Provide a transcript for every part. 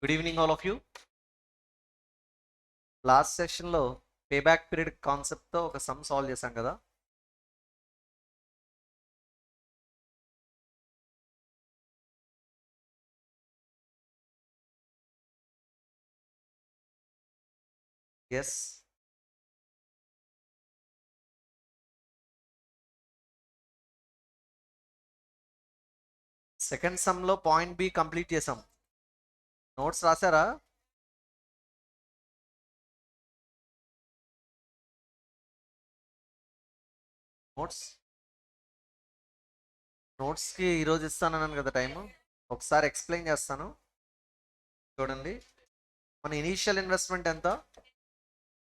Good evening all of you. Last సెషన్లో payback period కాన్సెప్ట్తో ఒక సమ్ సాల్వ్ చేశాం కదా. ఎస్, సెకండ్ సమ్లో పాయింట్ బి కంప్లీట్ చేసాం. నోట్స్ రాశారా? నోట్స్ నోట్స్కి ఈరోజు ఇస్తానన్నాను కదా టైము. ఒకసారి ఎక్స్ప్లెయిన్ చేస్తాను చూడండి. మన ఇనీషియల్ ఇన్వెస్ట్మెంట్ ఎంత?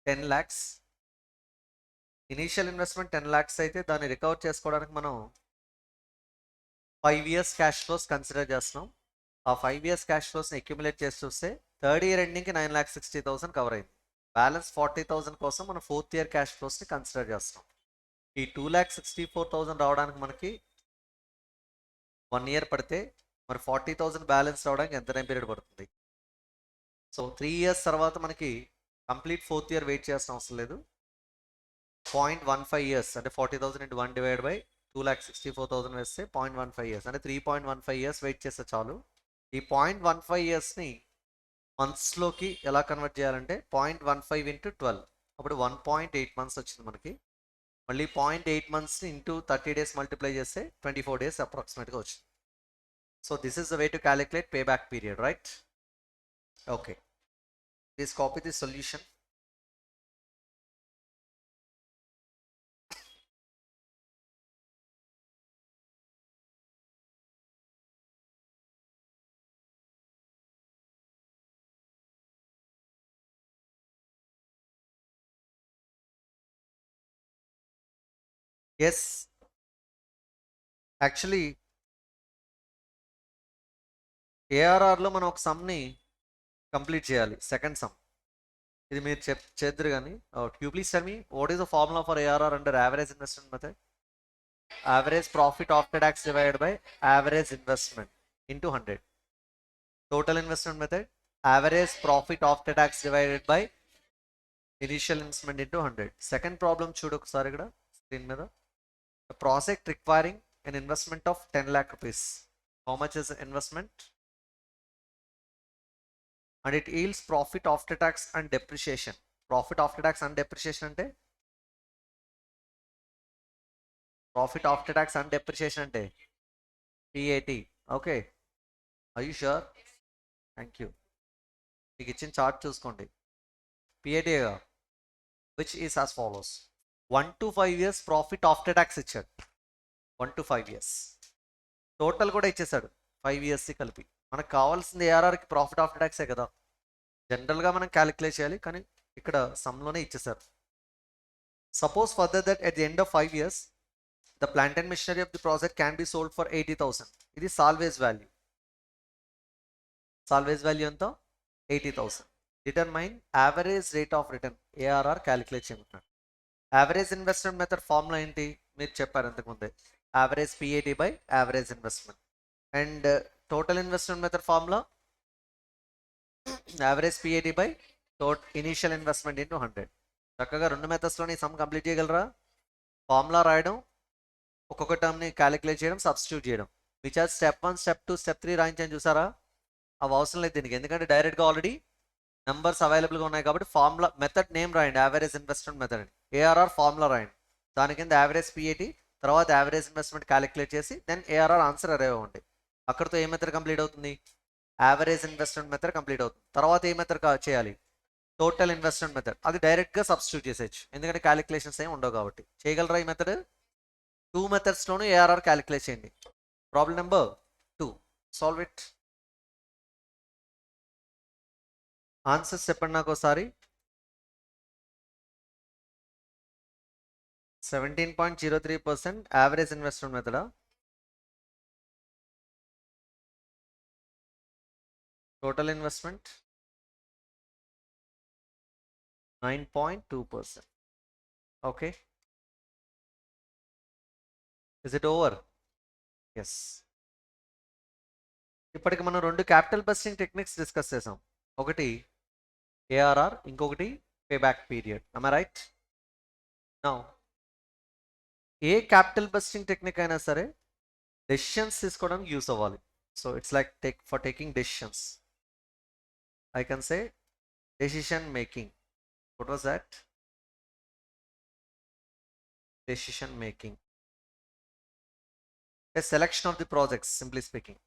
10 lakhs. ఇనీషియల్ ఇన్వెస్ట్మెంట్ 10 lakhs అయితే దాన్ని రికవర్ చేసుకోవడానికి మనం 5 years క్యాష్ ఫ్లోస్ కన్సిడర్ చేస్తున్నాం. ఆ 5 years క్యాష్ ఫ్లోస్ని అక్యుములేట్ చేసి చూస్తే థర్డ్ ఇయర్ ఎండింగ్కి 9,60,000 కవర్ అయింది. బ్యాలెన్స్ 40,000 కోసం మనం ఫోర్త్ ఇయర్ క్యాష్ ఫ్లోస్ని కన్సిడర్ చేస్తాం. ఈ 2,64,000 రావడానికి మనకి 1 year పడితే మరి 40,000 బ్యాలెన్స్ రావడానికి ఎంత టైం పీరియడ్ పడుతుంది? సో 3 years తర్వాత మనకి కంప్లీట్ ఫోర్త్ ఇయర్ వెయిట్ చేయాల్సిన అవసరం లేదు. 0.15 years అంటే 40,000 into 1 divided by 2,64,000 వేస్తే 0.15 years అంటే 3.15 years వెయిట్ చేస్తే చాలు. ఈ 0.15 yearsని మంత్స్లోకి ఎలా కన్వర్ట్ చేయాలంటే 0.15 into 12 అప్పుడు 1.8 months వచ్చింది మనకి. మళ్ళీ 0.8 months ఇంటూ 30 days మల్టిప్లై చేస్తే 24 days అప్రాక్సిమేట్గా వచ్చింది. So this is the way to calculate pay back period, right? Okay, please copy the solution. Yes, actually ఏఆర్ఆర్లో మనం ఒక సమ్ని కంప్లీట్ చేయాలి, సెకండ్ సమ్. ఇది మీరు చేద్దరు కానీ you please tell me what is the formula for ARR under average investment method? Average profit after tax divided by average investment into 100. Total investment method average profit after tax divided by initial investment into 100. Second problem చూడు ఒకసారి ఇక్కడ screen మీద. Project requiring an investment of 10 lakh rupees. How much is the investment? And it yields profit after tax and depreciation. Profit after tax and depreciation ante profit after tax and depreciation ante PAT. Okay, are you sure? Thank you. మీకు ఇచ్చిన chart చూసుకోండి. PAT which is as follows. 1 to 5 years profit after tax ఇచ్చాడు. 1 to 5 years total కూడా ఇచ్చేసాడు 5 years కలిపి. మనకు కావాల్సింది ఏఆర్ఆర్కి profit after ట్యాక్సే కదా. జనరల్గా మనం క్యాలిక్యులేట్ చేయాలి, కానీ ఇక్కడ సమ్లోనే ఇచ్చేసారు. Suppose further that at the end of 5 years the plant and machinery of the project can be sold for 80,000. ఇది సాల్వేజ్ వాల్యూ. సాల్వేజ్ వాల్యూ ఎంత? 80,000. Determine average rate of return, ARR calculate చేయమంటున్నాడు. Average investment method formula ఏంటి మీరు చెప్పారు ఇంతకుముందే, average PAT by average investment. And total investment method formula average PAT by initial investment into 100. చక్కగా రెండు మెథడ్స్లోని sum complete చేయగలరా? ఫార్ములా రాయడం, ఒక్కొక్క టర్మ్ని క్యాలిక్యులేట్ చేయడం, సబ్స్టిట్యూట్ చేయడం. Which are step 1, step 2, step 3 రాయించని చూసారా? అవి అవసరం లేదు దీనికి, ఎందుకంటే డైరెక్ట్గా ఆల్రెడీ నెంబర్స్ అవైలబుల్గా ఉన్నాయి కాబట్టి ఫార్ములా మెథడ్ నేమ్ రాయండి, యావరేజ్ ఇన్వెస్ట్మెంట్ మెథడ్ అని. ఏఆర్ఆర్ ఫార్ములా రాయండి, దాని కింద యావరేజ్ పిఏటి, తర్వాత యావరేజ్ ఇన్వెస్ట్మెంట్ క్యాలిక్యులేట్ చేసి దెన్ ఏఆర్ఆర్ ఆన్సర్ అరే అవ్వండి. అక్కడితో ఏ మెథడ్ కంప్లీట్ అవుతుంది? యావరేజ్ ఇన్వెస్ట్మెంట్ మెథడ్ కంప్లీట్ అవుతుంది. తర్వాత ఏ మెథడ్ చేయాలి? Total investment method. అది డైరెక్ట్గా సబ్స్టిట్యూట్ చేసేయచ్చు, ఎందుకంటే క్యాలిక్యులేషన్స్ ఏమి ఉండవు కాబట్టి. చేయగలరా ఈ మెథడ్? 2 మెథడ్స్లోనూ ఏఆర్ఆర్ క్యాలిక్యులేట్ చేయండి. Problem number 2, solve it. Answers చెప్పండి నాకు ఒకసారి. 17.03% యావరేజ్ ఇన్వెస్ట్మెంట్ మెథడా? Total investment 9.2%. Okay, is it over? Yes. ఇప్పటికి మనం 2 క్యాపిటల్ బస్టింగ్ టెక్నిక్స్ డిస్కస్ చేసాం. ఒకటి ఏఆర్ఆర్, ఇంకొకటి payback period. am I right? Now A capital budgeting technique అయినా సరే డెసిషన్స్ తీసుకోవడానికి యూస్ అవ్వాలి. So it's like for taking decisions. I can say decision making. What was that? Decision making, a selection of the projects, simply speaking.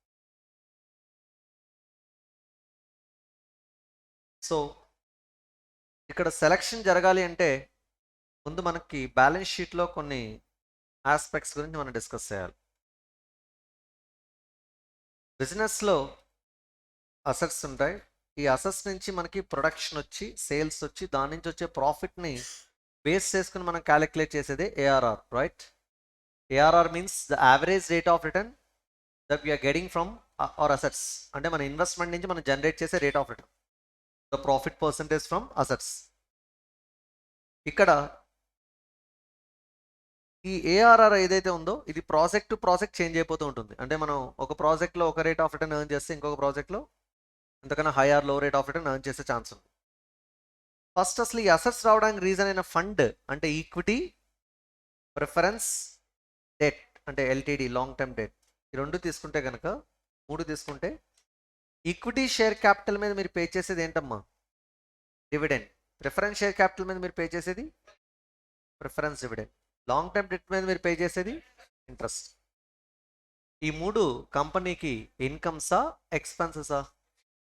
So ఇక్కడ selection జరగాలి అంటే ముందు మనకి balance షీట్లో కొన్ని ఆస్పెక్ట్స్ గురించి మనం డిస్కస్ చేయాలి. బిజినెస్లో అసెట్స్ ఉంటాయి. ఈ అసెట్స్ నుంచి మనకి ప్రొడక్షన్ వచ్చి, సేల్స్ వచ్చి, దాని నుంచి వచ్చే ప్రాఫిట్ని బేస్ చేసుకుని మనం క్యాలిక్యులేట్ చేసేది ARR, right? ARR means the average rate of return that we are getting from our assets. అంటే మన ఇన్వెస్ట్మెంట్ నుంచి మనం జనరేట్ చేసే rate of return, the profit percentage from assets. ఇక్కడ ఈ ఏఆర్ఆర్ ఏదైతే ఉందో ఇది ప్రాజెక్ట్ టు ప్రాజెక్ట్ చేంజ్ అయిపోతూ ఉంటుంది. అంటే మనం ఒక ప్రాజెక్ట్లో ఒక రేట్ ఆఫ్ రిటర్న్ ఎర్న్ చేస్తే ఇంకొక ప్రాజెక్ట్లో ఇంతకన్నా హైయర్ లో రేట్ ఆఫ్ రిటర్న్ ఎర్న్ చేసే ఛాన్స్ ఉంది. ఫస్ట్ అసలు ఈ అసెట్స్ రావడానికి రీజన్ అయిన ఫండ్ అంటే ఈక్విటీ, ప్రిఫరెన్స్, డెట్ అంటే ఎల్టీడీ, లాంగ్ టర్మ్ డెట్. ఈ 2 తీసుకుంటే కనుక 3 తీసుకుంటే ఈక్విటీ షేర్ క్యాపిటల్ మీద మీరు పే చేసేది ఏంటమ్మా? డివిడెండ్. ప్రిఫరెన్స్ షేర్ క్యాపిటల్ మీద మీరు పే చేసేది preference dividend. Long term debt మీద మీరు పే చేసేది ఇంట్రెస్ట్. ఈ 3 కంపెనీకి ఇన్కమ్సా, ఎక్స్పెన్సెసా?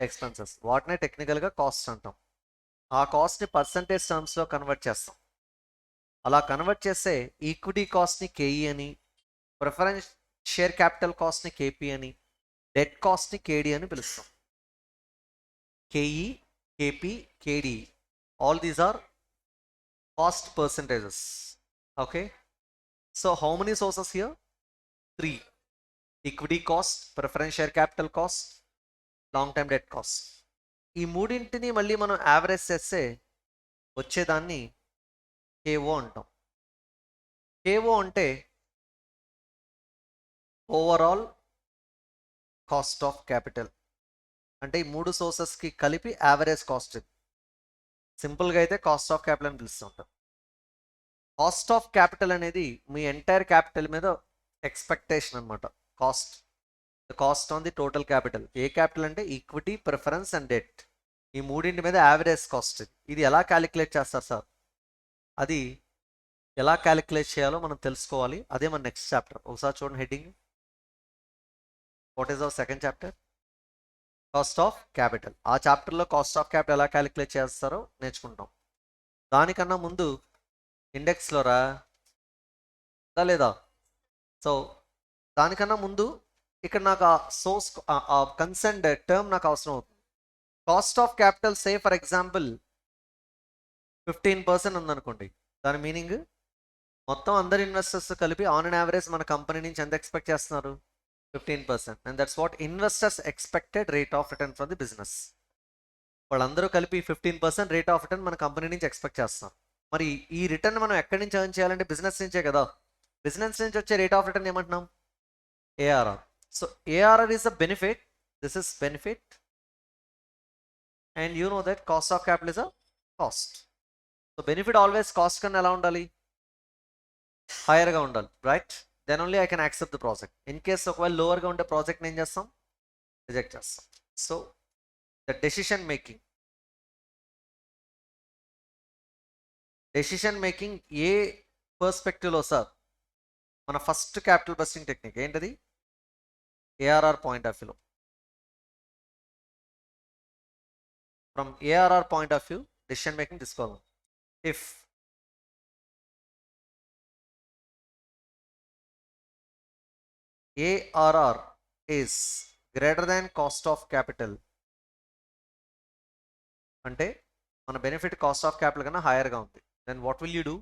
ఎక్స్పెన్సెస్. వాటినే టెక్నికల్గా కాస్ట్ అంటాం. ఆ కాస్ట్ని పర్సంటేజ్ టర్మ్స్లో కన్వర్ట్ చేస్తాం. అలా కన్వర్ట్ చేస్తే ఈక్విటీ కాస్ట్ని కేఈ అని, ప్రిఫరెన్స్ షేర్ క్యాపిటల్ కాస్ట్ని కేపీ అని, డెట్ కాస్ట్ని కేడి అని పిలుస్తాం. KE, KP, KD, all these are cost percentages. Okay, so how many sources here? 3. Equity cost, preference share capital cost, long term debt cost. ఈ మూడింటిని మళ్ళీ మనం యావరేజ్ చేస్తే వచ్చేదాన్ని కేఓ అంటాం. కేఓ అంటే ఓవరాల్ కాస్ట్ ఆఫ్ క్యాపిటల్. అంటే ఈ 3 సోర్సెస్కి కలిపి యావరేజ్ కాస్ట్. ఇది సింపుల్గా అయితే కాస్ట్ ఆఫ్ క్యాపిటల్ అని పిలుస్తూ ఉంటాం. కాస్ట్ ఆఫ్ క్యాపిటల్ అనేది మీ ఎంటైర్ క్యాపిటల్ మీద ఎక్స్పెక్టేషన్ అనమాట. Cost, the cost on the total capital. A capital అంటే ఈక్విటీ, ప్రిఫరెన్స్ అండ్ డెట్. ఈ మూడింటి మీద యావరేజ్ కాస్ట్. ఇది ఎలా క్యాలిక్యులేట్ చేస్తారు సార్? అది ఎలా క్యాలిక్యులేట్ చేయాలో మనం తెలుసుకోవాలి. అదే మన నెక్స్ట్ చాప్టర్. ఒకసారి చూడండి heading. What is our second chapter? Cost of capital. ఆ చాప్టర్లో కాస్ట్ ఆఫ్ క్యాపిటల్ ఎలా క్యాలిక్యులేట్ చేస్తారో నేర్చుకుంటాం. దానికన్నా ముందు ఇండెక్స్లో రా లేదా? సో దానికన్నా ముందు ఇక్కడ నాకు ఆ సోర్స్, ఆ కన్సర్న్ టర్మ్ నాకు అవసరం అవుతుంది. Cost of capital say for example 15% ఉందనుకోండి. దాని మీనింగ్ మొత్తం అందరు ఇన్వెస్టర్స్ కలిపి ఆన్ అండ్ యావరేజ్ మన కంపెనీ నుంచి ఎంత ఎక్స్పెక్ట్ చేస్తున్నారు? 15%. And that's what investors expected rate of return from the business. వాళ్ళందరూ కలిపి 15% రేట్ ఆఫ్ రిటర్న్ మన కంపెనీ నుంచి ఎక్స్పెక్ట్ చేస్తాం. మరి ఈ రిటర్న్ మనం ఎక్కడి నుంచి ఎర్న్ చేయాలంటే బిజినెస్ నుంచే కదా. బిజినెస్ నుంచి వచ్చే రేట్ ఆఫ్ రిటర్న్ ఏమంటున్నాం? ARR. So ARR is a benefit. This is benefit. And you know that cost of capital is a cost. So benefit always cost కన్నా ఎలా ఉండాలి? హైయర్గా ఉండాలి, right? Then only I can accept the project. In case ఒకవేళ లోవర్గా ఉండే ప్రాజెక్ట్ని ఏం చేస్తాం? రిజెక్ట్ చేస్తాం. So the decision making, decision making ఏ పర్స్పెక్టివ్లో సార్? మన ఫస్ట్ క్యాపిటల్ బస్టింగ్ టెక్నిక్ ఏంటది? ఏఆర్ఆర్ పాయింట్ ఆఫ్ వ్యూలో. From ARR point of view decision making తీసుకోవాలి. If ARR is greater than cost of capital, అంటే మన బెనిఫిట్ కాస్ట్ ఆఫ్ క్యాపిటల్ కన్నా హైయర్గా ఉంది. Then what will you do?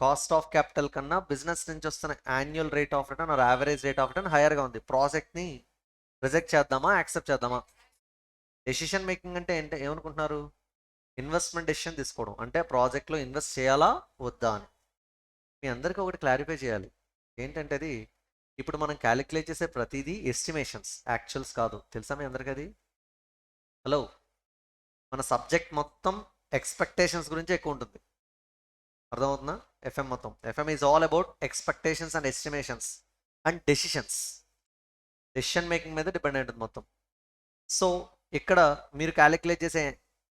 Cost of capital కన్నా business నుంచి వస్తున్న annual rate of return or average rate of return హైయర్గా ఉంది. ప్రాజెక్ట్ని రిజెక్ట్ చేద్దామా, యాక్సెప్ట్ చేద్దామా? డెసిషన్ మేకింగ్ అంటే ఏంటి, ఏమనుకుంటున్నారు? ఇన్వెస్ట్మెంట్ డెసిషన్ తీసుకోవడం. అంటే ప్రాజెక్ట్లో ఇన్వెస్ట్ చేయాలా వద్దా అని. మీ అందరికీ ఒకటి క్లారిఫై చేయాలి. ఏంటంటే అది ఇప్పుడు మనం క్యాలిక్యులేట్ చేసే ప్రతిదీ ఎస్టిమేషన్స్, యాక్చువల్స్ కాదు. తెలుసా మీ అందరికీ అది? హలో, మన సబ్జెక్ట్ మొత్తం ఎక్స్పెక్టేషన్స్ గురించి ఎక్కువ ఉంటుంది. అర్థమవుతుందా? ఎఫ్ఎం మొత్తం, FM is all about expectations and estimations and decision making మీద డిపెండ్ ఉంటుంది మొత్తం. సో ఇక్కడ మీరు క్యాలిక్యులేట్ చేసే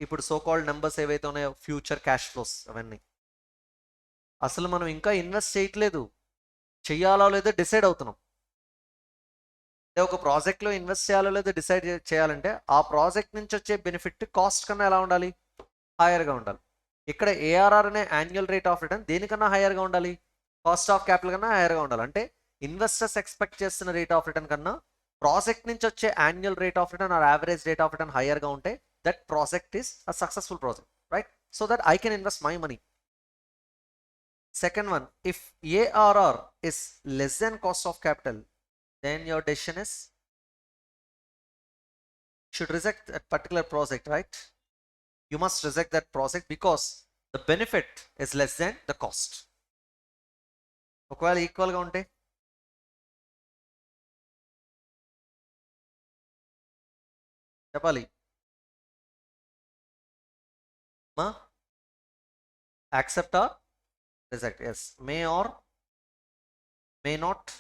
ఇప్పుడు సో కాల్డ్ నెంబర్స్ ఏవైతే ఉన్నాయో, ఫ్యూచర్ క్యాష్ ఫ్లోస్, అవన్నీ అసలు మనం ఇంకా ఇన్వెస్ట్ చేయట్లేదు, చెయ్యాలో లేదో డిసైడ్ అవుతున్నాం. అంటే ఒక ప్రాజెక్ట్లో ఇన్వెస్ట్ చేయాలో లేదో డిసైడ్ చేయాలంటే ఆ ప్రాజెక్ట్ నుంచి వచ్చే బెనిఫిట్ కాస్ట్ కన్నా ఎలా ఉండాలి? హైయర్గా ఉండాలి. ఇక్కడ ఏఆర్ఆర్ అనే యాన్యువల్ రేట్ ఆఫ్ రిటర్న్ దేనికన్నా హైయర్గా ఉండాలి? కాస్ట్ ఆఫ్ క్యాపిటల్ కన్నా హైయర్గా ఉండాలి. అంటే ఇన్వెస్టర్స్ ఎక్స్పెక్ట్ చేస్తున్న రేట్ ఆఫ్ రిటర్న్ కన్నా ప్రాజెక్ట్ నుంచి వచ్చే annual rate of return or average rate of return హైయర్గా ఉంటే that project is a successful project, right? So that I can invest my money. Second one, if ARR is less than cost of capital, then your decision is should reject that particular project, right? You must reject that project because the benefit is less than the cost. ఒకవేళ ఈక్వల్గా ఉంటే చెప్పాలి మా accept or reject. Yes, may or may not,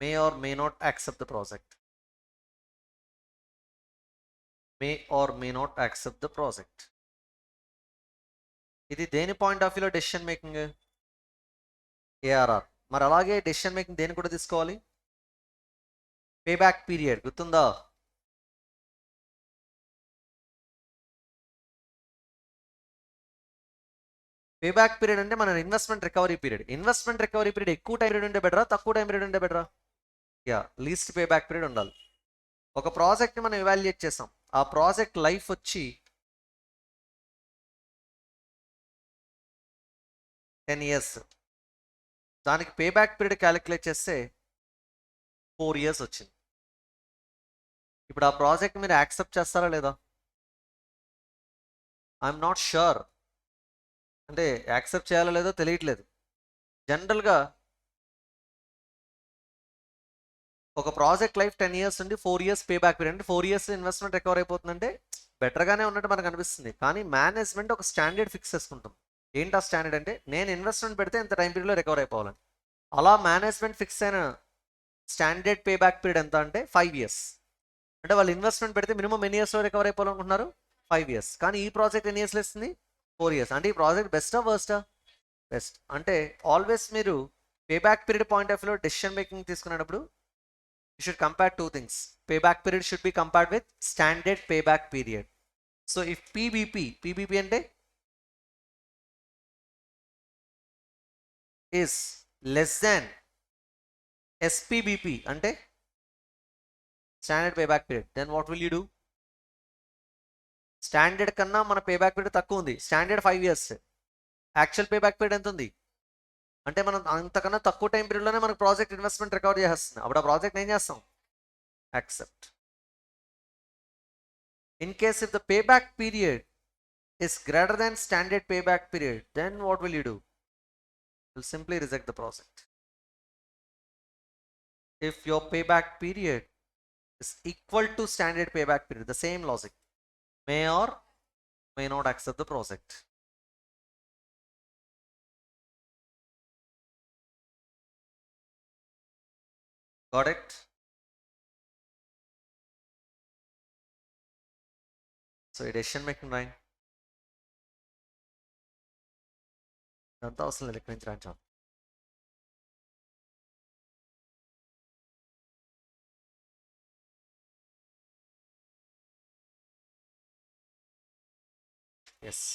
may or may not accept the project, may or may not accept the project. ఇది దేని point of వ్యూలో decision making? ARR. మరి అలాగే డెసిషన్ మేకింగ్ దేని కూడా తీసుకోవాలి? పే బ్యాక్ పీరియడ్ గుర్తుందా? Pay back period అంటే మన investment recovery period. Investment recovery period ఎక్కువ టైం పీరియడ్ ఉంటే బెటరా, తక్కువ టైం పీరియడ్ ఉంటే బెటరా? Yeah, least pay back period ఉండాలి. ఒక ప్రాజెక్ట్ని మనం ఎవాల్యుయేట్ చేసాం, ఆ ప్రాజెక్ట్ లైఫ్ వచ్చి 10 years, దానికి పే బ్యాక్ పీరియడ్ క్యాలిక్యులేట్ చేస్తే 4 years వచ్చింది. ఇప్పుడు ఆ ప్రాజెక్ట్ మీరు యాక్సెప్ట్ చేస్తారా లేదా? ఐఎమ్ నాట్ షూర్, అంటే యాక్సెప్ట్ చేయాలో లేదో తెలియట్లేదు. జనరల్గా ఒక ప్రాజెక్ట్ లైఫ్ 10 years ఉండి 4 years పే బ్యాక్ పీరియడ్ అంటే 4 years ఇన్వెస్ట్మెంట్ రికవర్ అయిపోతుందంటే బెటర్గానే ఉన్నట్టు మనకు అనిపిస్తుంది. కానీ మేనేజ్మెంట్ ఒక స్టాండర్డ్ ఫిక్స్ చేసుకుంటాం. ఏంటి ఆ స్టాండర్డ్ అంటే నేను ఇన్వెస్ట్మెంట్ పెడితే ఇంత టైం పీరియడ్లో రికవర్ అయిపోవాలని. అలా మేనేజ్మెంట్ ఫిక్స్ అయిన స్టాండర్డ్ పే బ్యాక్ పీరియడ్ ఎంత అంటే 5 years. అంటే వాళ్ళు ఇన్వెస్ట్మెంట్ పెడితే మినిమం ఎన్ని ఇయర్స్లో రికవర్ అయిపోవాలనుకుంటున్నారు? 5 years. కానీ ఈ ప్రాజెక్ట్ ఎన్ని ఇయర్స్లో ఇస్తుంది? 4 years. అంటే ఈ ప్రాజెక్ట్ బెస్టా వర్స్టా? బెస్ట్. అంటే ఆల్వేస్ మీరు pay back period point of వ్యూలో డెసిషన్ మేకింగ్ తీసుకునేటప్పుడు you should compare two things. Payback period should be compared with standard payback period. So if PBP ante is less than SPBP ante standard payback period, then what will you do? Standard కన్నా మన payback period తక్కువ ఉంది. Standard 5 years, actual payback period ఎంత ఉంది అంటే మనం అంతకన్నా తక్కువ టైం పీరియడ్లోనే మనకు ప్రాజెక్ట్ ఇన్వెస్ట్మెంట్ రికవర్ చేస్తుంది. అప్పుడు ఆ ప్రాజెక్ట్ ఏం చేస్తాం? Accept. In case if the payback period is greater than standard payback period, then what will you do? You'll simply reject the project. If your payback period is equal to standard payback period, the same logic, may or may not accept the project. Got it? So decision making line. ఇదంతా అవసరం లేదు, ఎక్కడి నుంచి రాంచాం. Yes,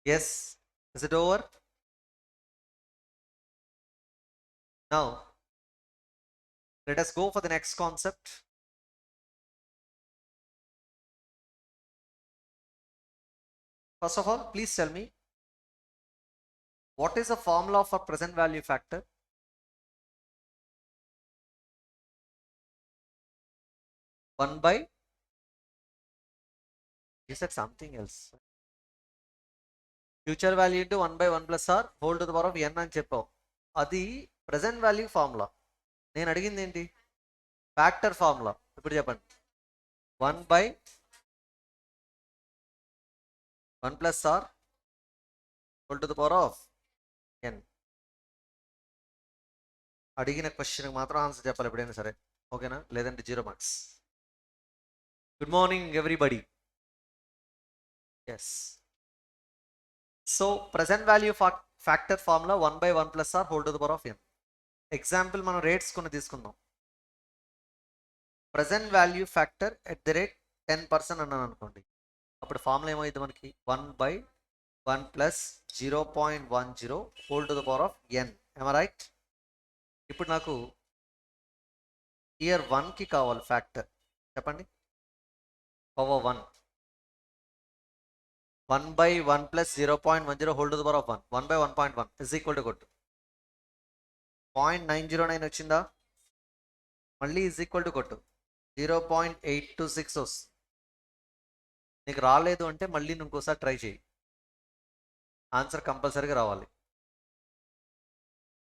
yes. Is it over? Now let us go for the next concept. First of all, please tell me what is the formula for present value factor? 1 by, you said something else. Future value into 1/1 plus r whole to the power of n అని చెప్పావు. అది present value formula. నేను అడిగింది ఏంటి? Factor formula. ఇప్పుడు చెప్పండి. 1/1 plus r whole to the power of n. అడిగిన క్వశ్చన్కి మాత్రం ఆన్సర్ చెప్పాలి ఎప్పుడైనా సరే, ఓకేనా? లేదంటే 0 marks. Good morning everybody. Yes. So present value factor formula 1/1 plus r whole to the power of n. Example మనం రేట్స్ కొన్ని తీసుకుందాం. Present value factor at the rate 10% అన్నాను అనుకోండి. అప్పుడు ఫార్ములా ఏమైంది మనకి? 1/1 plus 0.10 whole to the power of n. ఏమా right? ఇప్పుడు నాకు ఇయర్ 1కి కావాలి ఫ్యాక్టర్. చెప్పండి. Power 1. 1/1 plus 0.10 whole to the power of 1. 1/1.1 is equal to కొట్టు. 0.909 వచ్చిందా? మళ్ళీ ఇస్ ఈక్వల్ టు కొట్టు. 0.826 వస్తుంది. నీకు రాలేదు అంటే మళ్ళీ ఇంకోసారి ట్రై చేయి. ఆన్సర్ కంపల్సరీగా రావాలి.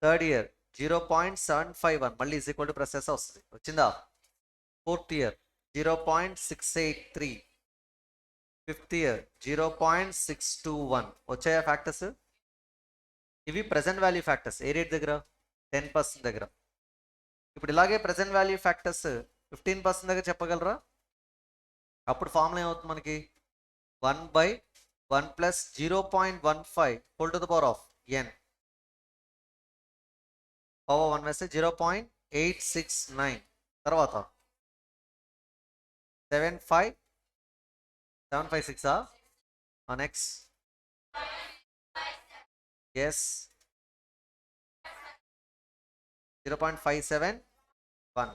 థర్డ్ ఇయర్ 0.751 మళ్ళీ ఈజ్ ఈక్వల్ టు ప్లస్ వస్తుంది. వచ్చిందా? Fourth year 0.683. Fifth year 0.621. వచ్చాయా ఫ్యాక్టర్స్? ఇవి ప్రజెంట్ వాల్యూ ఫ్యాక్టర్స్. ఏ రేట్ దగ్గర? 10% దగ్గర. ఇప్పుడు ఇలాగే ప్రజెంట్ వాల్యూ ఫ్యాక్టర్స్ 15% దగ్గర చెప్పగలరా? అప్పుడు ఫార్ములా ఏమవుతుంది మనకి? 1/1 plus 0.15 whole to the power of n. Power 1 వేస్తే 0.869. తర్వాత 756 నెక్స్ట్. ఎస్. 0.571.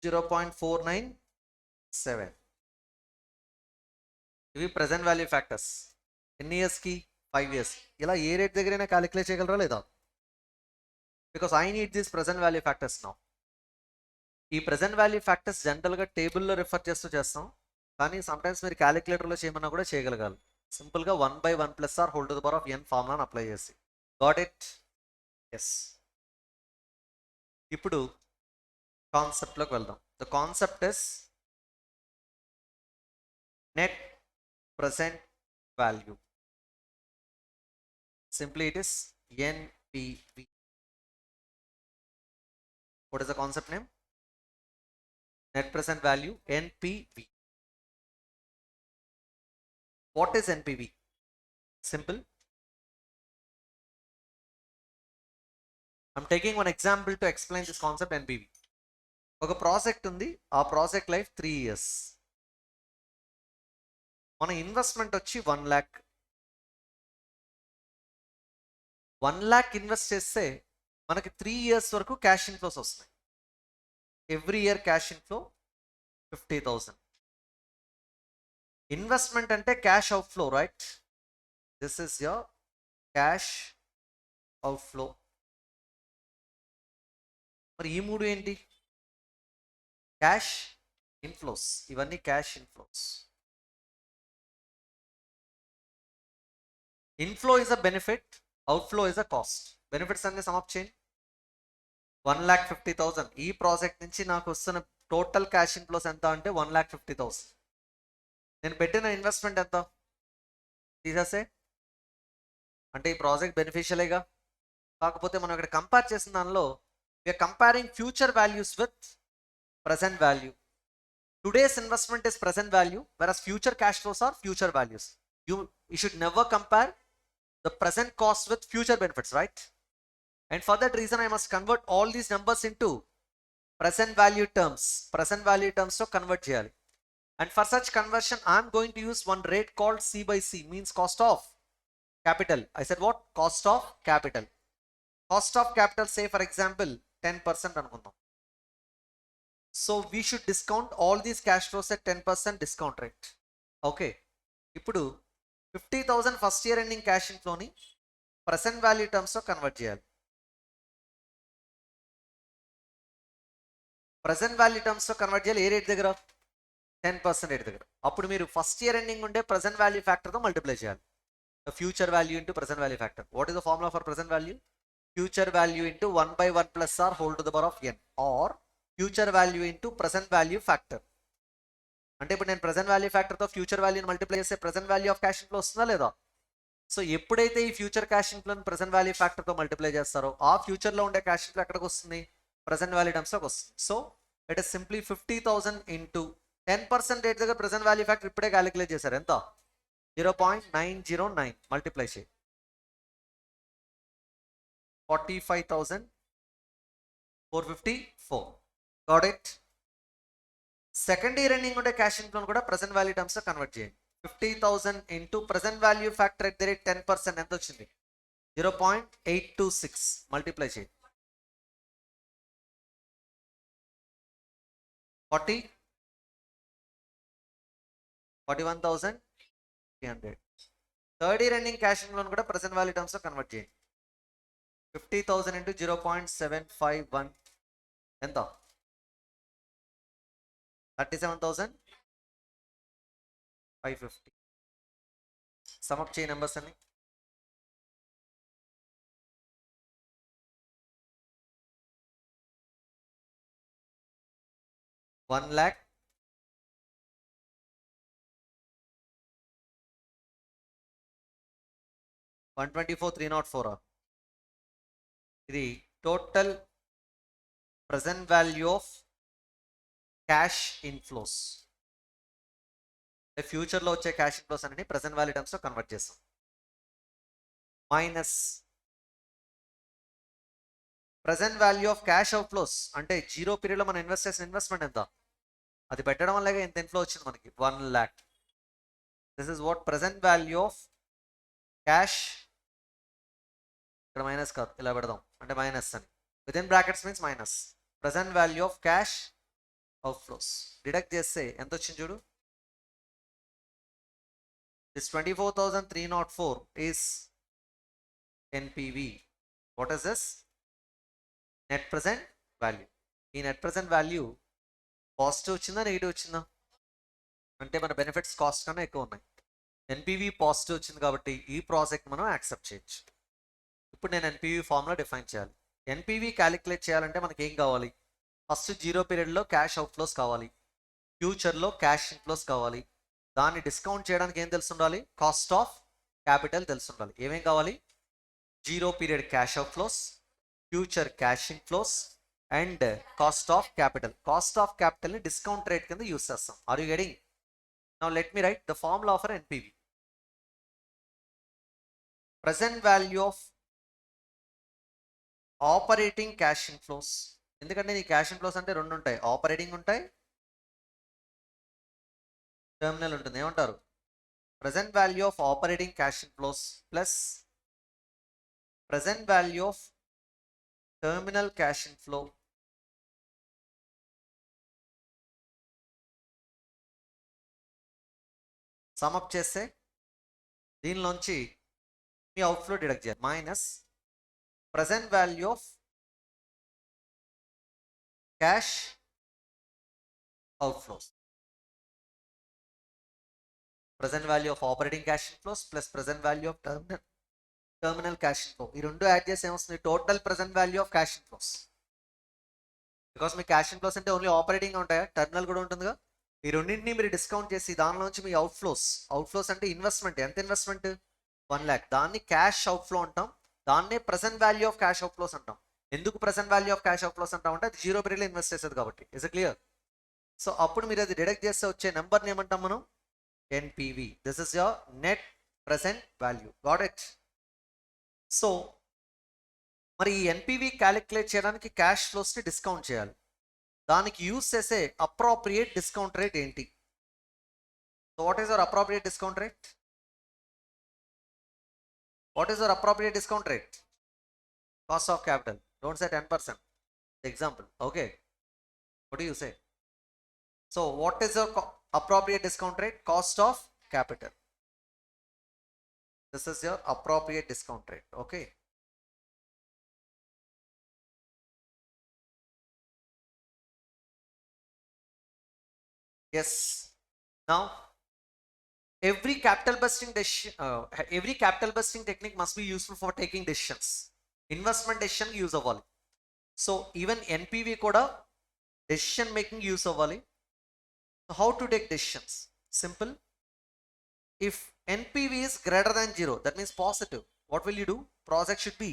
0.497. ఇవి ప్రజెంట్ వాల్యూ ఫ్యాక్టర్స్. ఎన్ని ఇయర్స్కి? 5 ఇయర్స్. ఇలా ఏ రేట్ దగ్గరైనా క్యాలిక్యులేట్ చేయగలరా లేదా? Because I need this present value factors now. ఈ ప్రజెంట్ వాల్యూ ఫ్యాక్టర్స్ జనరల్గా టేబుల్లో రిఫర్ చేస్తూ చేస్తాం, కానీ సమ్టైమ్స్ మీరు క్యాలిక్యులేటర్లో చేయమన్నా కూడా చేయగలగాలి. సింపుల్గా 1/1 plus r whole to the power of n ఫార్ములాను అప్లై చేసి. Got it? ఎస్. ఇప్పుడు కాన్సెప్ట్లోకి వెళ్దాం. The concept is net present value. Simply it is NPV. What is the concept name? Net present value, NPV. What is NPV? Simple. I'm taking one example to explain this concept NPV. ఒక project ఉంది, ఆ project life 3 years. మన investment వచ్చి 1 lakh. 1 lakh invest చేస్తే మనకి 3 years వరకు cash inflows వస్తున్నాయి. Every year cash inflow 50,000. Investment అంటే cash outflow, right? This is your cash outflow. మరి ఈ మూడు ఏంటి? Cash inflows. ఇవన్నీ cash inflows. Inflow is a benefit, outflow is a cost. Benefits అన్ని సమ్ అప్ చేయండి. 1,50,000. ఈ ప్రాజెక్ట్ నుంచి నాకు వస్తున్న టోటల్ క్యాష్ ఇన్ఫ్లోస్ ఎంత అంటే 1,50,000. నేను పెట్టిన ఇన్వెస్ట్మెంట్ ఎంత తీసేస్తే అంటే ఈ ప్రాజెక్ట్ బెనిఫిషియలేగా. కాకపోతే మనం ఇక్కడ కంపేర్ చేసిన దానిలో we are comparing future values with present value. Today's investment is present value, whereas future cash flows are future values. You should never compare the present cost with future benefits, right? And for that reason, I must convert all these numbers into present value terms. Present value terms to convert cheyali. And for such conversion, I am going to use one rate called C by C, means cost of capital. I said what? Cost of capital. Cost of capital, say for example 10% anukundam. So we should discount all these cash flows at 10% discount rate. Okay. ఇప్పుడు 50,000 first year ending cash ఇన్ఫ్లోని present value టర్మ్స్లో convert చేయాలి. Present value టర్మ్స్లో convert చేయాలి ఏ rate దగ్గర? 10% దగ్గర. అప్పుడు మీరు ఫస్ట్ ఇయర్ ఎండింగ్ ఉండే ప్రెసెంట్ వాల్యూ ఫ్యాక్టర్తో మల్టిప్లై చేయాలి. Future value into present value factor. What is the formula for present value? Future value into 1/1 plus r whole to the power of n or future value into present value factor. అంటే ఇప్పుడు నేను present value ఫ్యాక్టర్తో future వాల్యూని multiply చేస్తే present value of cash inflow వస్తుందా లేదా? So ఎప్పుడైతే ఈ ఫ్యూచర్ క్యాష్ ఇన్ఫ్లోని ప్రెసెంట్ వాల్యూ ఫ్యాక్టర్తో మల్టిప్లై చేస్తారో ఆ ఫ్యూచర్లో ఉండే క్యాష్ ఇన్ఫ్లో ఎక్కడికి వస్తుంది? ప్రెసెంట్ వాల్యూ టర్మ్స్లోకి వస్తుంది. So it is simply 50,000 into 10% rate దగ్గర ప్రెసెంట్ వాల్యూ ఫ్యాక్టర్ ఇప్పుడే క్యాలిక్యులేట్ చేశారు. ఎంత? 0.909 మల్టిప్లై చేయి 45,454. Got it? Second year ending ఉండే క్యాష్ ఇన్ఫ్లో కూడా ప్రెసెంట్ వాల్యూ టర్మ్స్ కన్వర్ట్ చేయండి. 50,000 into present value factor at the rate 10% ఎంత వచ్చింది? 0.826 మల్టిప్లై చేయండి 41,300. Third year ending cash inflow కూడా ప్రెసెంట్ వాల్యూ టర్మ్స్ కన్వర్ట్ చేయండి. 50,000 ఇంటూ 0.751 ఎంత? 37,550. సమప్ చేయి నెంబర్స్ అన్ని. 1,00,000 124,304. ఇది total present value of cash inflows. ఫ్యూచర్లో వచ్చే క్యాష్ ఇన్ఫ్లోస్ అన్ని ప్రెసెంట్ వాల్యూ టర్మ్స్లో కన్వర్ట్ చేస్తాం. Minus present value of cash outflows అంటే జీరో పీరియడ్లో మనం ఇన్వెస్ట్ చేసిన ఇన్వెస్ట్మెంట్ ఎంత? అది పెట్టడం వల్ల ఎంత ఇన్ఫ్లో వచ్చింది మనకి? 1,00,000. This is what present value of cash. ఇక్కడ మైనస్ కాదు, ఇలా పెడదాం అంటే మైనస్ అని. With in brackets means minus. Present value of cash outflows deduct చేస్తే ఎంత వచ్చింది చూడు. This 24,304 is NPV. What is this? Net present value. ఈ నెట్ ప్రెసెంట్ వాల్యూ పాజిటివ్ వచ్చిందా నెగిటివ్ వచ్చిందా? అంటే మన బెనిఫిట్స్ కాస్ట్ కన్నా ఎక్కువ ఉన్నాయి. ఎన్పివి పాజిటివ్ వచ్చింది కాబట్టి ఈ ప్రాజెక్ట్ మనం యాక్సెప్ట్ చేయొచ్చు. ఇప్పుడు నేను ఎన్పివి ఫార్ములా డిఫైన్ చేయాలి. ఎన్పివి క్యాలిక్యులేట్ చేయాలంటే మనకి ఏం కావాలి? ఫస్ట్ జీరో పీరియడ్లో క్యాష్ అవుట్ఫ్లోస్ కావాలి, ఫ్యూచర్లో క్యాష్ ఇన్ఫ్లోస్ కావాలి. దాన్ని డిస్కౌంట్ చేయడానికి ఏం తెలిసి ఉండాలి? కాస్ట్ ఆఫ్ క్యాపిటల్ తెలిసి ఉండాలి. ఏమేం కావాలి? Zero period cash outflows, future cash inflows and cost of capital. Cost of క్యాపిటల్ని డిస్కౌంట్ రేట్ కింద యూస్ చేస్తాం. Are you getting? Now let me write the formula for NPV. Present value of operating cash inflows. ఎందుకంటే ఈ cash inflows అంటే రెండు ఉంటాయి, operating ఉంటాయి, terminal ఉంటుంది. ఏమంటారు? Present value of operating cash inflows plus present value of terminal cash inflow sum up చేస్తే దీనిలోంచి మీ outflow deduct చేయాలి. Minus present value of cash outflows. Present value of operating cash inflows plus present value of terminal cash inflow. ఈ రెండు add చేసి ఏమొస్తుంది? Total present value of cash inflows. Because me cash inflows అంటే only operating ఉంటాయా? Terminal కూడా ఉంటుందిగా. ఈ రెండింటిని మీరు డిస్కౌంట్ చేసి దానిలోంచి మీ అవుట్ఫ్లోస్ అంటే ఇన్వెస్ట్మెంట్. ఎంత ఇన్వెస్ట్మెంట్? 1,00,000. దాన్ని క్యాష్ అవుట్ఫ్లో అంటాం. దాన్నే present value of cash outflows అంటాం. ఎందుకు present value of cash outflows అంటాం అంటే అది జీరో పీరియడ్లో ఇన్వెస్ట్ చేసేది కాబట్టి. Is it clear? సో అప్పుడు మీరు అది డిడక్ట్ చేస్తే వచ్చే నెంబర్ని ఏమంటాం మనం? NPV. This is your net present value. Got it? So మరి ఈ ఎన్పివి క్యాలిక్యులేట్ చేయడానికి క్యాష్ ఫ్లోస్ని డిస్కౌంట్ చేయాలి. దానికి యూస్ చేసే అప్రోప్రియేట్ డిస్కౌంట్ రేట్ ఏంటి? So what is your appropriate discount rate? What is your appropriate discount rate? Cost of capital. Don't say 10%. Example. Okay. What do you say? So what is your appropriate discount rate? Cost of capital. This is your appropriate discount rate. Okay. Yes. Now, every capital busting technique must be useful for taking decisions. Investment decision use అవ్వాలి. So even NPV కూడా decision making use అవ్వాలి. So how to take decisions? Simple. If NPV is greater than 0, that means positive. What will you do? Project should be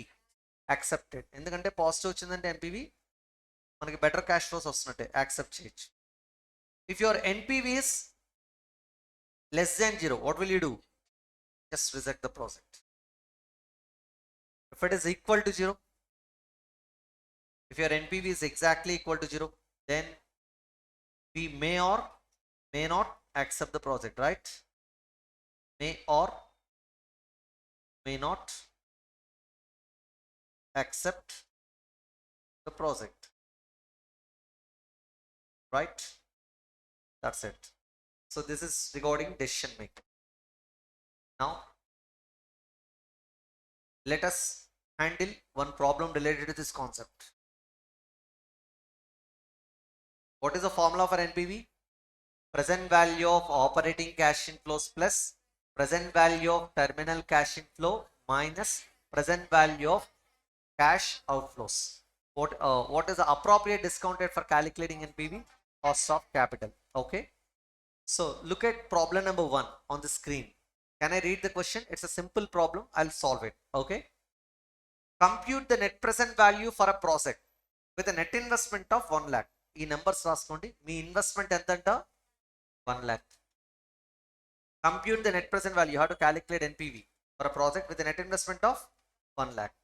accepted. ఎందుకంటే positive వచ్చిందంటే NPV మనకి better cash flows వస్తున్నట్టే, accept చేయొచ్చు. If your NPV is less than 0, what will you do? Just reject the project. If it is equal to 0, if your NPV is exactly equal to 0, then we may or may not accept the project, right? May or may not accept the project, right? That's it. So this is regarding decision making. Now let us handle one problem related to this concept. What is the formula for NPV? Present value of operating cash inflows plus present value of terminal cash inflow minus present value of cash outflows. What is the appropriate discount rate for calculating NPV? Cost of capital. Okay. So look at problem number 1 on the screen. Can I read the question? It's a simple problem. I'll solve it. Okay. Compute the net present value for a project with a net investment of 1 lakh. ఈ numbers రాసుకోండి. మీ investment ఎంత అంట? 1 lakh. Compute the net present value. You have to calculate NPV for a project with a net investment of 1 lakh.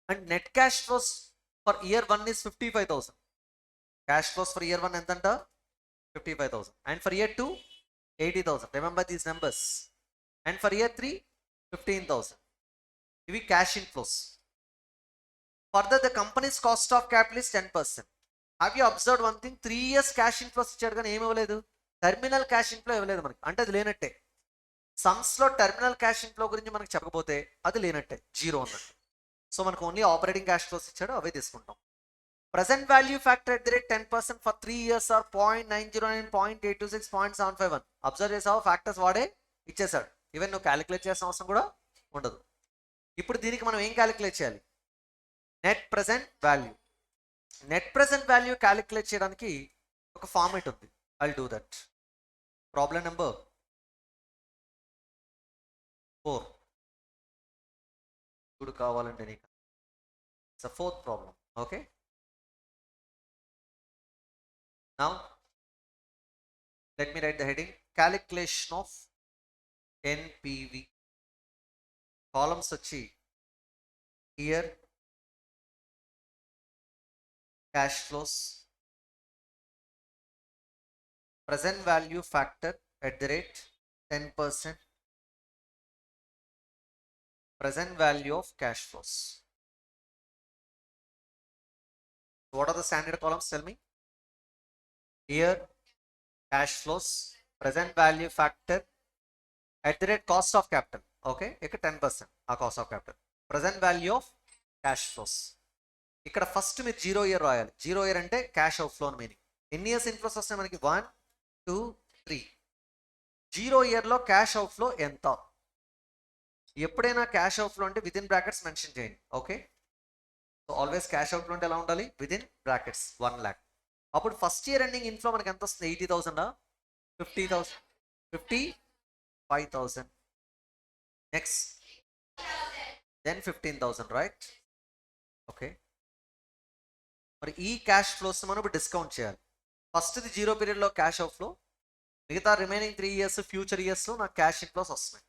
And net cash flows for year 1 is 55,000. Cash flows for year 1 ఎంత అంట? 55,000. And for year 2, 80,000. Remember these numbers. And for year 3, 15,000. ఇవి cash inflows. Further, the company's cost of capital is 10%. Have you observed one thing? 3 years cash inflows ఇచ్చాడు కానీ ఏమి ఇవ్వలేదు, terminal cash inflow ఇవ్వలేదు మనకి, అంటే అది లేనట్టే. సమ్స్లో టెర్మినల్ క్యాష్ ఇన్ఫ్లో గురించి మనకి చెప్పకపోతే అది లేనట్టే, జీరో అన్నట్టు. సో మనకు ఓన్లీ ఆపరేటింగ్ క్యాష్ ఫ్లోస్ ఇచ్చాడు, అవే తీసుకుంటాం. Present value factor at the rate 10% for 3 years are 0.909, 0.826, 0.751. Observe చేసావు, ఫ్యాక్టర్స్ వాడే ఇచ్చేసాడు. ఈవెన్ నువ్వు క్యాలిక్యులేట్ చేసిన అవసరం కూడా ఉండదు. ఇప్పుడు దీనికి మనం ఏం క్యాలిక్యులేట్ చేయాలి? Net present value. Net present value calculate చేయడానికి ఒక ఫార్మేట్ ఉంది. I'll do that. Problem number 4 ఇప్పుడు కావాలంటే నీకు it's a 4th problem. Okay, now let me write the heading calculation of NPV. Columns వచ్చి year, cash flows, present value factor at the rate 10%, present value of cash flows. What are the standard columns? Tell me. Year, cash flows, present value factor at the rate cost of capital. Okay, ఇక్కడ 10% ఆ cost of capital. present value of cash flows. ఇక్కడ first మీరు 0 year రాయాలి. 0 year అంటే cash out flow అని meaning. ఎన్ని years inflows వస్తాయి మనకి? 1, 2, 3. 0 yearలో క్యాష్ అవుట్ ఫ్లో ఎంత? ఎప్పుడైనా క్యాష్ అవుట్ ఫ్లో అంటే విత్ ఇన్ బ్రాకెట్స్ మెన్షన్ చేయండి. Okay, so always cash out flow అంటే ఎలా ఉండాలి? With in brackets 1 lakh. అప్పుడు ఫస్ట్ ఇయర్ ఎండింగ్ ఇన్ఫ్లో మనకి ఎంత వస్తుంది? 80,000, 50,000, 55,000, నెక్స్ట్ దెన్ 15,000, రైట్? ఓకే, మరి ఈ క్యాష్ ఫ్లోస్ మనం ఇప్పుడు డిస్కౌంట్ చేయాలి. ఫస్ట్ది 0 పీరియడ్లో క్యాష్ అవుట్ ఫ్లో, మిగతా రిమైనింగ్ 3 years ఫ్యూచర్ ఇయర్స్లో నాకు క్యాష్ ఇన్ఫ్లోస్ వస్తున్నాయి.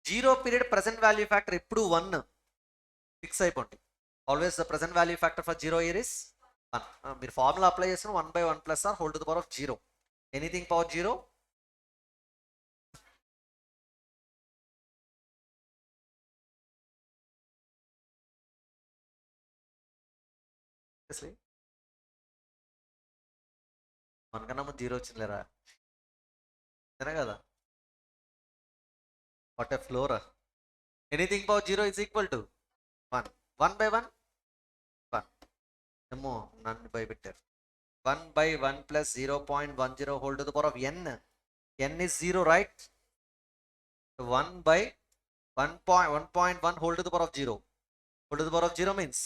0 పీరియడ్ ప్రజెంట్ వాల్యూ ఫ్యాక్టర్ ఎప్పుడు 1 ఫిక్స్ అయిపోండి. Always the present value factor for 0 year is 1. మీరు ఫార్ములా అప్లై చేసిన 1/1 + r whole to the power of 0. Anything power 0 మనకన్నా ముందు 0 వచ్చిందిలేరా, అంతేనా కదా? What a flora. Anything power 0 is equal to 1. 1/1 1. ఏమో నన్ను భయపెట్టారు. 1 by 1 plus 0.10 whole to the power of n. N is 0, right? 1 by 1.1 whole to the power of 0. Whole to the power of 0 means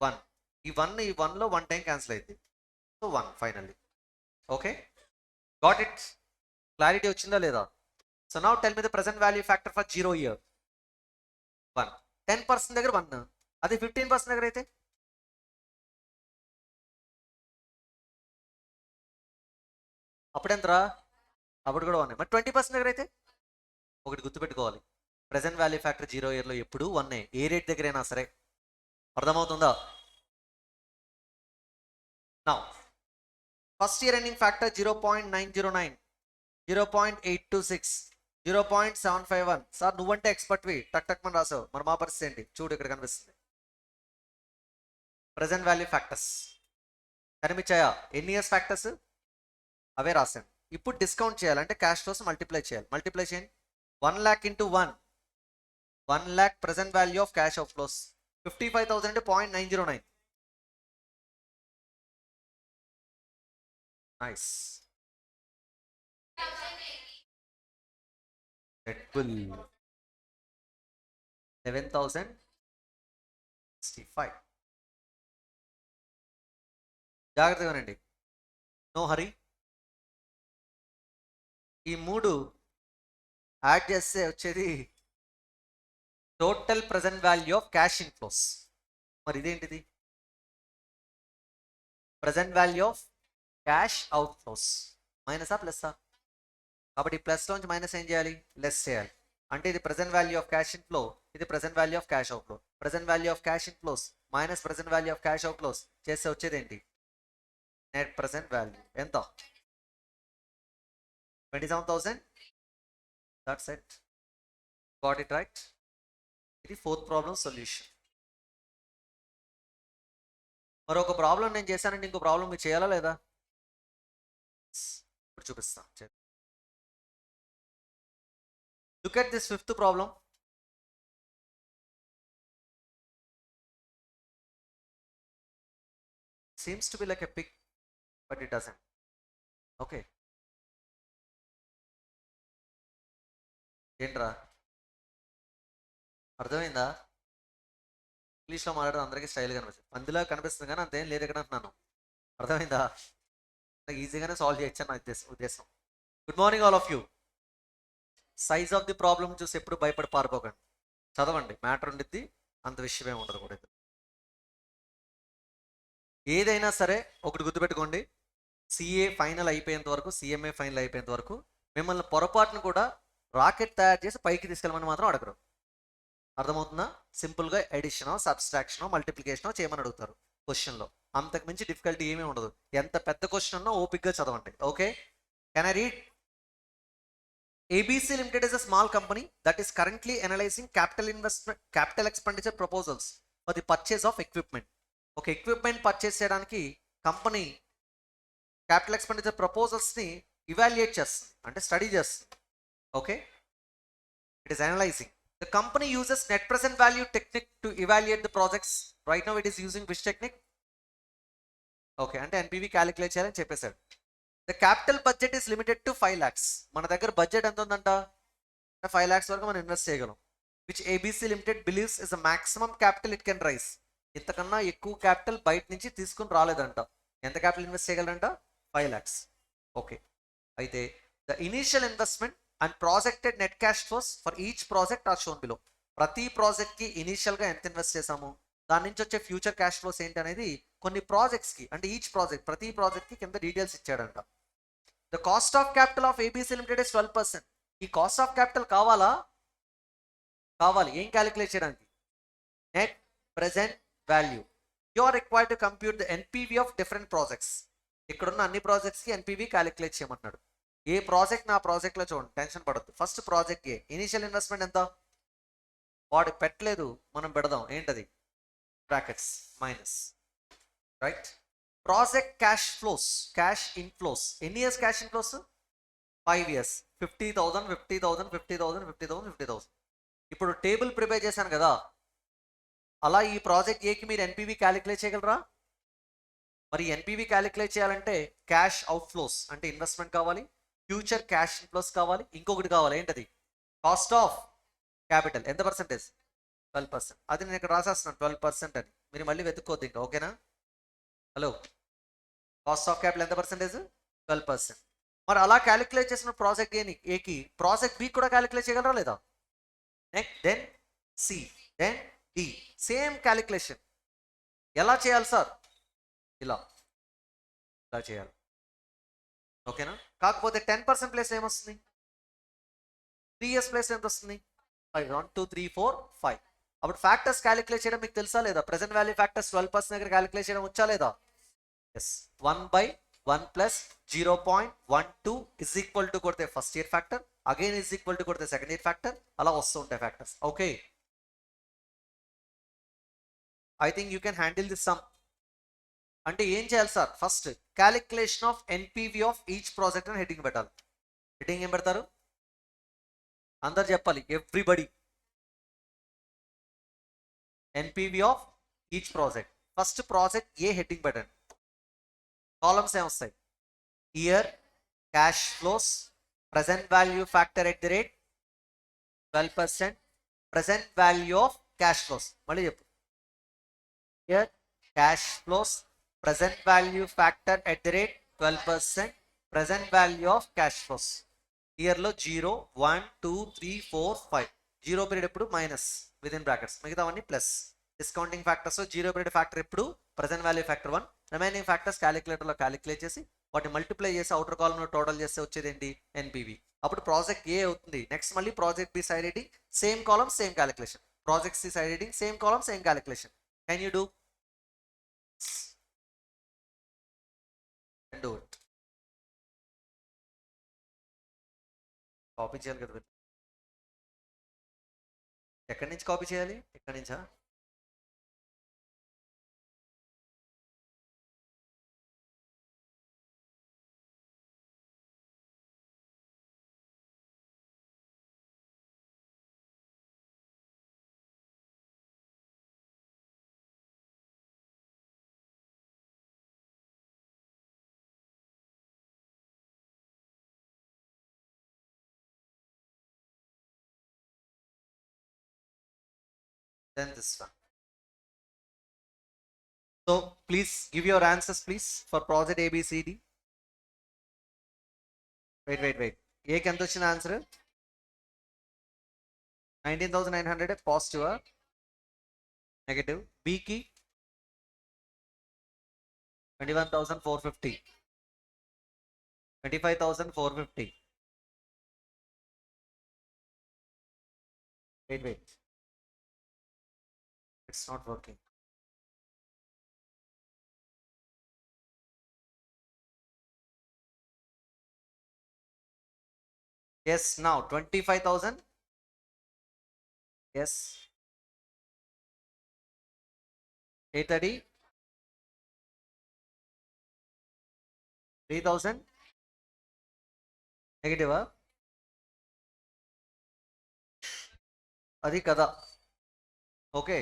1. ఈ 1 లో 1 time cancel అయింది. So 1 finally. Okay, got it? Clarity వచ్చిందా లేదా? So now tell me the present value factor for 0 year. 1. 10% దగ్గర 1, అది 15% దగ్గర అయితే అప్పుడెంతరా? అప్పుడు కూడా 1. మరి 20% దగ్గర అయితే ఒకటి గుర్తుపెట్టుకోవాలి, ప్రెసెంట్ వాల్యూ ఫ్యాక్టర్ 0 ఇయర్లో ఎప్పుడు 1, ఏ రేట్ దగ్గరైనా సరే. అర్థమవుతుందా? Now first year ending factor 0.909, 0.826, 0.751. Sir నువ్వంటే ఎక్స్పర్ట్వి, టక్ టక్ మనం రాసావు, మరి మా పరిస్థితి ఏంటి? చూడు ఇక్కడ కనిపిస్తుంది ప్రెసెంట్ వాల్యూ ఫ్యాక్టర్స్ కనిపించాయా? ఎన్ని ఇయర్స్ ఫ్యాక్టర్స్ అవే రాశాను. ఇప్పుడు డిస్కౌంట్ చేయాలంటే క్యాష్ ఫ్లోస్ మల్టిప్లై చేయాలి. మల్టిప్లై చేయండి. 1 lakh into 1 lakh present value of cash outflows. 55,000 into 0.909. Nice. Red Bull 11,065. జాగ్రత్తగా వినండి, నో హరీ. ఈ 3 యాడ్ చేస్తే వచ్చేది total present value of cash inflows. మరి ఇదేంటిది? Present value of cash outflows. మైనసా ప్లస్సా? కాబట్టి ప్లస్లోంచి మైనస్ ఏం చేయాలి? లెస్ చేయాలి. అంటే ఇది present value of cash inflow, ఇది present value of cash outflow. Present value of cash inflows minus present value of cash outflows చేస్తే వచ్చేది ఏంటి? Net present value. ఎంత? 27,000. That's it. Got it right? ఇది 4th ప్రాబ్లం సొల్యూషన్. మరొక problem నేను చేశానంటే ఇంకో ప్రాబ్లం మీరు చేయాలా లేదా? ఇప్పుడు చూపిస్తాను. Look at this 5th problem. Seems to be like a pig, but it doesn't. Okay. ఏంట్రా అర్థమైందా? ఇంగ్లీష్లో మాట్లాడడం అందరికీ స్టైల్ కనిపిస్తుంది, అందులో కనిపిస్తుంది కానీ అంతేం లేదు ఇక్కడ అంటున్నాను. అర్థమైందా? నాకు ఈజీగానే సాల్వ్ చేయొచ్చు నా ఉద్దేశం. Good morning all of you. Size of the problem చూసి ఎప్పుడు భయపడి పారిపోకండి, చదవండి, మ్యాటర్ ఉండిద్ది, అంత విషయమే ఉండదు కూడా. ఏదైనా సరే ఒకటి గుర్తుపెట్టుకోండి, సిఏ ఫైనల్ అయిపోయేంత వరకు, సిఎంఏ ఫైనల్ అయిపోయేంత వరకు మిమ్మల్ని పొరపాటును కూడా రాకెట్ తయారు చేసి పైకి తీసుకెళ్ళమని మాత్రం అడగరు. అర్థమవుతుందా? సింపుల్గా ఎడిషనో సబ్స్ట్రాక్షనో మల్టిప్లికేషనో చేయమని అడుగుతారు క్వశ్చన్లో. అంతకు మించి డిఫికల్టీ ఏమీ ఉండదు. ఎంత పెద్ద క్వశ్చన్ ఉన్నా ఓపిక్గా చదవండి. Okay, can I read? ABC Limited is a small company that is currently analyzing capital expenditure proposals for the purchase of equipment. ఒక ఎక్విప్మెంట్ పర్చేస్ చేయడానికి కంపెనీ క్యాపిటల్ ఎక్స్పెండిచర్ ప్రపోజల్స్ని ఇవాల్యుయేట్ చేస్తుంది, అంటే స్టడీ చేస్తుంది. Okay, it is analysing. The company uses net present value technique to evaluate the projects. Right now it is using which technique? Okay, అంటే NPV calculate చేయాలని చెప్పేశాడు. The capital budget is limited to 5 lakhs. మన దగ్గర budget ఎంత ఉందంట? 5 lakhs వరకు మనం invest చేయగలం. Which ABC Limited believes is the maximum capital it can raise. ఇంతకన్నా ఎక్కువ క్యాపిటల్ బయట నుంచి తీసుకుని రాలేదంట. ఎంత క్యాపిటల్ ఇన్వెస్ట్ చేయగలరంట? 5 lakhs. ఓకే, అయితే the initial investment and projected net cash flows for each project are shown below. ప్రతి ప్రాజెక్ట్కి ఇనీషియల్గా ఎంత ఇన్వెస్ట్ చేసాము, దాని నుంచి వచ్చే ఫ్యూచర్ క్యాష్ ఫ్లోస్ ఏంటి అనేది కొన్ని ప్రాజెక్ట్స్కి, అంటే ఈచ్ ప్రాజెక్ట్, ప్రతి ప్రాజెక్ట్కి కింద డీటెయిల్స్ ఇచ్చాడంట. The cost of capital of ABC Limited is 12%. ఈ కాస్ట్ ఆఫ్ క్యాపిటల్ కావాలా? కావాలి. ఏం క్యాలిక్యులేట్ చేయడానికి? Net present value. You are required to compute the NPV of different projects. ఇక్కడున్న అన్ని ప్రాజెక్ట్స్కి ఎన్పివి క్యాలిక్యులేట్ చేయమంటున్నాడు. ఏ ప్రాజెక్ట్ నా ప్రాజెక్ట్లో చూడండి, టెన్షన్ పడద్దు. ఫస్ట్ ప్రాజెక్ట్ ఏ, ఇనీషియల్ ఇన్వెస్ట్మెంట్ ఎంత? వాడు పెట్టలేదు, మనం పెడదాం. ఏంటది? Brackets minus. Right. Project cash flows, cash inflows. ఎన్ని ఇయర్స్ క్యాష్ ఇన్ఫ్లోస్? 5 years. 50,000 50,000 50,000 50,000 50,000. ఇప్పుడు టేబుల్ ప్రిపేర్ చేశాను కదా, అలా ఈ ప్రాజెక్ట్ ఏకి మీరు ఎన్పివి క్యాలిక్యులేట్ చేయగలరా? మరి ఎన్పివి క్యాలిక్యులేట్ చేయాలంటే క్యాష్ అవుట్ఫ్లోస్ అంటే ఇన్వెస్ట్మెంట్ కావాలి, ఫ్యూచర్ క్యాష్ ఇన్ఫ్లోస్ కావాలి, ఇంకొకటి కావాలి ఏంటది కాస్ట్ ఆఫ్ క్యాపిటల్. ఎంత పర్సెంటేజ్? 12%. అది నేను ఇక్కడ రాసేస్తున్నాను 12% అని, మీరు మళ్ళీ వెతుక్కోద్దు ఇంకా. ఓకేనా? హలో, కాస్ట్ ఆఫ్ క్యాపిటల్ ఎంత పర్సెంటేజ్? 12%. మరి అలా క్యాలిక్యులేట్ చేసిన ప్రాజెక్ట్ ఏకి ప్రాజెక్ట్ బి కూడా క్యాలిక్యులేట్ చేయగలరా లేదా? Then C, then D, same calculation. ఎలా చేయాలి సార్? ఇలా ఇలా చేయాలి. ఓకేనా? కాకపోతే 10% ప్లేస్ ఏమొస్తుంది? 3 years ప్లేస్ ఎంత వస్తుంది? 5. 1 2 3 4 5. అప్పుడు ఫ్యాక్టర్స్ క్యాలిక్యులేట్ చేయడం మీకు తెలుసా లేదా? ప్రెసెంట్ వాల్యూ ఫ్యాక్టర్స్ 12% దగ్గర క్యాలిక్యులేట్ చేయడం వచ్చా లేదా? Yes. 1/1 plus 0.12 is equal to కొడితే first year factor, again is equal to కొడితే సెకండ్ ఇయర్ ఫ్యాక్టర్, అలా వస్తూ ఉంటాయి factors. Okay, I think you can handle this sum. అంటే ఏం చేయాలి sir? First calculation of NPV of each project అని heading పెట్టాలి. హెడ్డింగ్ ఏం పెడతారు? అందరు చెప్పాలి, everybody. NPV of each project. First project A heading పెట్టండి. కాలమ్స్ ఏమొస్తాయి? Year, cash flows, present value factor at the rate 12%, present value of cash flows. మళ్ళీ చెప్పు. Here cash flows, present value factor at the rate 12%, present value of cash flows. Here లో 0 1 2 3 4 5. 0 period ఎప్పుడు minus with in brackets, మిగతావన్నీ plus. Discounting factors 0 period factor ఎప్పుడు present value factor 1. Remaining factors క్యాలిక్యులేటర్లో calculate చేసి వాటిని multiply చేసి outer కాలంలో total చేస్తే వచ్చేది ఏంటి? ఎన్పివి. అప్పుడు ప్రాజెక్ట్ ఏ అవుతుంది. నెక్స్ట్ మళ్ళీ project B side heading, same column same calculation. Project C side heading, same column same calculation. Can you do? Do it. Copy చేయాలి కదా. ఎక్కడి నుంచి కాపీ చేయాలి? ఎక్కడి నుంచా? Then this one. So please give your answers please for project ABCD. Wait. ఏకి ఎంత వచ్చిన ఆన్సర్? 19,900 positive, negative. బికి 21,450, 25,450. Wait. It's not working. Yes, now 25,000. Yes. 830. 3,000. నెగటివా? అది కదా. ఓకే,